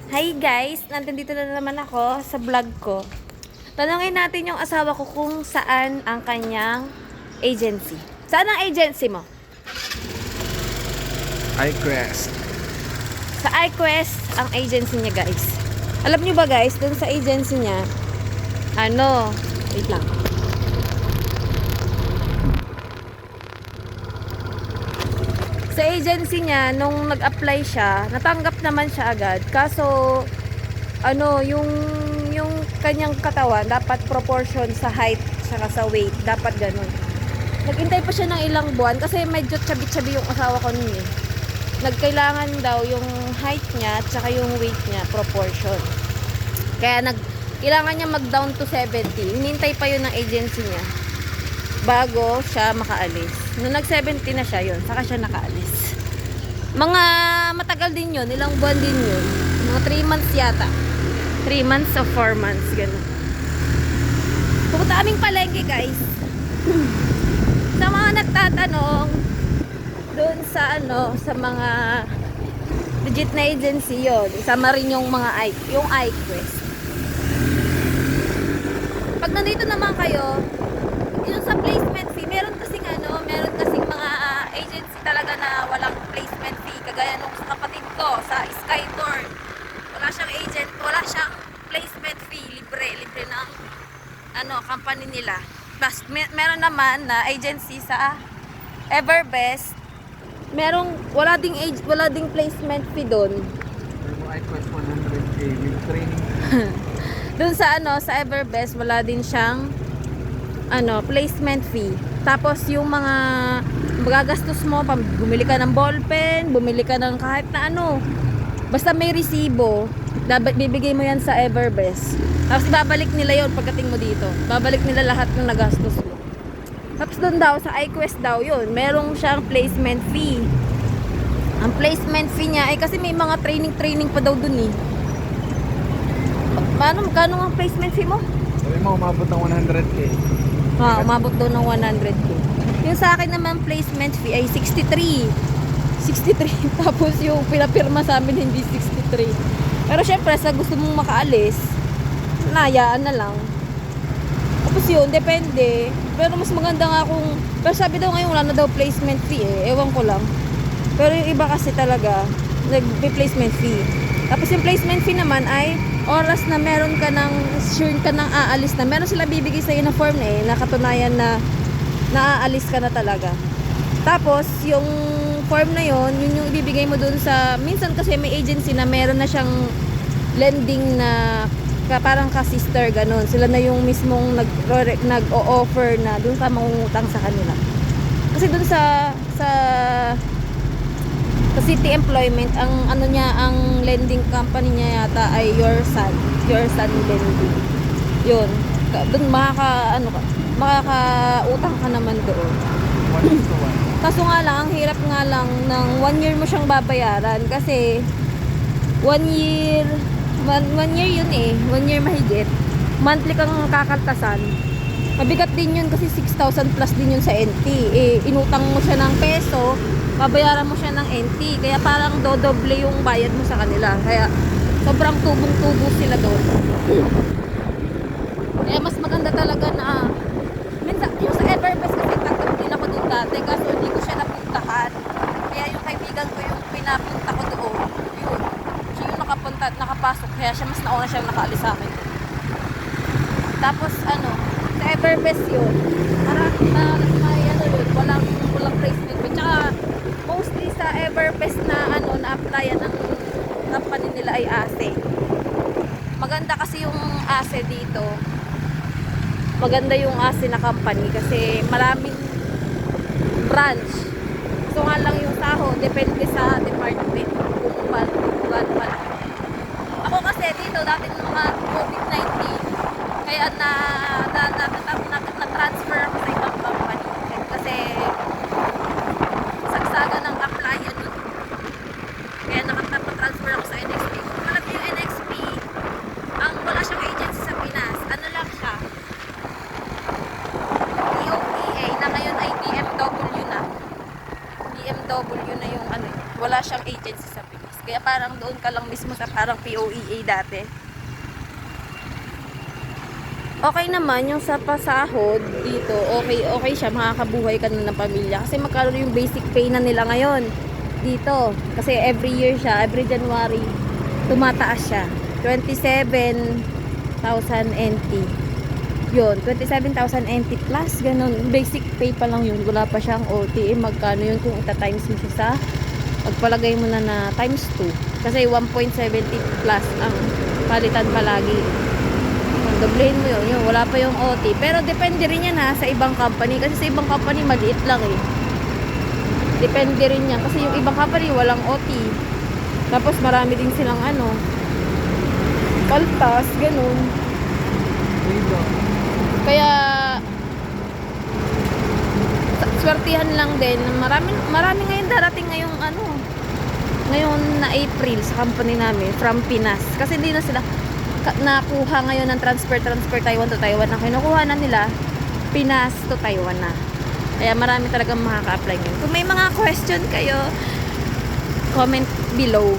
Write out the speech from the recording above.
Hi guys! Nandito na naman ako sa vlog ko. Tanungin natin yung asawa ko kung saan ang kanyang agency. Saan ang agency mo? iQuest. Sa iQuest ang agency niya guys. Alam niyo ba guys, dun sa agency niya, wait lang. Sa agency niya, nung nag-apply siya, natanggap naman siya agad. Kaso, yung kanyang katawan, dapat proportion sa height, saka sa weight. Dapat ganun. Naghintay pa siya ng ilang buwan kasi medyo chubby-chubby yung asawa ko nun eh. Nagkailangan daw yung height niya at saka yung weight niya, proportion. Kaya kailangan niya mag-down to 70. Hinintay pa yun ng agency niya bago siya makaalis. Nung nag-70 na siya yun, saka siya nakaalis. Mga matagal din yun, ilang buwan din yun. Mga 3 months yata. 3 months o 4 months, gano'n. Pupunta aming palengke, guys. Sa mga nagtatanong, doon sa mga legit na agency yun. Isama rin yung mga yung iQuest. Pag nandito naman kayo, yung sa placement fee, meron kasing mga agency talaga na walang placement fee. Kagaya nung sa kapatid ko, sa Skyborn. Wala siyang placement fee. Libre ng company nila. Plus, meron naman na agency sa Everbest. Wala ding placement fee doon. Pero iQuest 100K with training. Doon sa Everbest, wala din siyang placement fee. Tapos yung mga magagastos mo, bumili ka ng ballpen, bumili ka ng kahit na basta may resibo, bibigay mo yan sa Everbest. Tapos babalik nila yon pagdating mo dito. Babalik nila lahat ng nagastos mo. Tapos doon daw, sa iQuest daw yun, merong siyang placement fee. Ang placement fee niya, kasi may mga training pa daw dun eh. Magkano ang placement fee mo? Sabi mo, umabot ng 100K. Umabot daw ng 100K. Yung sa akin naman placement fee ay 63. Tapos yung pinapirma sa amin hindi 63. Pero syempre sa gusto mong makaalis, nayaan na lang. Tapos yun, depende. Pero mas maganda nga pero sabi daw ngayon wala na daw placement fee eh. Ewan ko lang. Pero yung iba kasi talaga, nag-placement fee. Tapos yung placement fee naman ay oras na meron ka sure ka nang aalis na. Meron sila bibigay sa na form na katunayan na naaalis ka na talaga. Tapos yung form na yun yung ibibigay mo dun minsan kasi may agency na meron na siyang lending na parang ka-sister ganun. Sila na yung mismong nag-o-offer na dun ka mangungutang sa kanila. Kasi dun sa City Employment, ang lending company niya yata ay Your Son Lending. Yun. Doon makakautang ka naman doon. 1:1. Kaso nga lang, ang hirap nga lang ng 1 year mo siyang babayaran kasi 1 year yun eh. 1 year mahigit. Monthly kang kakaltasan. Mabigat din yun kasi 6,000 plus din yun sa NT. Inutang mo siya ng peso, babayaran mo siya ng NT. Kaya parang dodoble yung bayad mo sa kanila. Kaya sobrang tubong-tubo sila doon. Kaya mas maganda talaga na minsan, yung sa Everbest kasi tanggap din ako doon dati kaso hindi ko siya napuntahan. Kaya yung kaibigan ko yung pinapunta ko doon, yun. Siya yung nakapasok. Kaya siya mas nauna siya nakaalis sa akin. Tapos sa Everbest yun, walang placement fee. Tsaka mostly sa Everbest na na-applyan ng company nila ay ASE. Maganda kasi yung ASE dito. Maganda yung ASE na company kasi maraming branch. So nga lang yung sahod, depende sa department kung gaano malaki. Ako kasi dito dati ng mga COVID-19 kaya na-transfer ako sa ibang company kasi sagsaga ng applyan nun. Kaya nakatransfer ako sa NXP. Kung alam niyo yung NXP, wala siyang agency sa Pinas. Lang siya? DOTA na ngayon ay BMW na. BMW na yung wala siyang agency sa Pinas. Kaya parang doon ka ka lang mismo sa parang POEA dati. Okay naman yung sa pasahod dito, okay siya, makakabuhay ka na ng pamilya. Kasi magkano yung basic pay na nila ngayon dito. Kasi every year siya, every January, tumataas siya. 27,000 NT. Yun, 27,000 NT plus, ganun. Basic pay pa lang yun, wala pa siyang OT. Magkano yun kung ita-times mo siya sa, pagpalagay mo na times 2. Kasi 1.70 plus ang palitan palagi. Doblehin mo yun, wala pa yung OT. Pero depende rin yan ha, sa ibang company. Kasi sa ibang company, maliit lang eh. Depende rin yan. Kasi yung ibang company, walang OT. Tapos marami din silang kaltas, ganun. Kaya, swertihan lang din. Marami ngayon darating ngayong ngayon na April sa company namin, from Pinas. Kasi hindi na sila nakuha ngayon ng transfer Taiwan to Taiwan. Ang kinukuha na nila Pinas to Taiwan na. Kaya marami talagang makaka-apply ngayon. Kung may mga question kayo, comment below.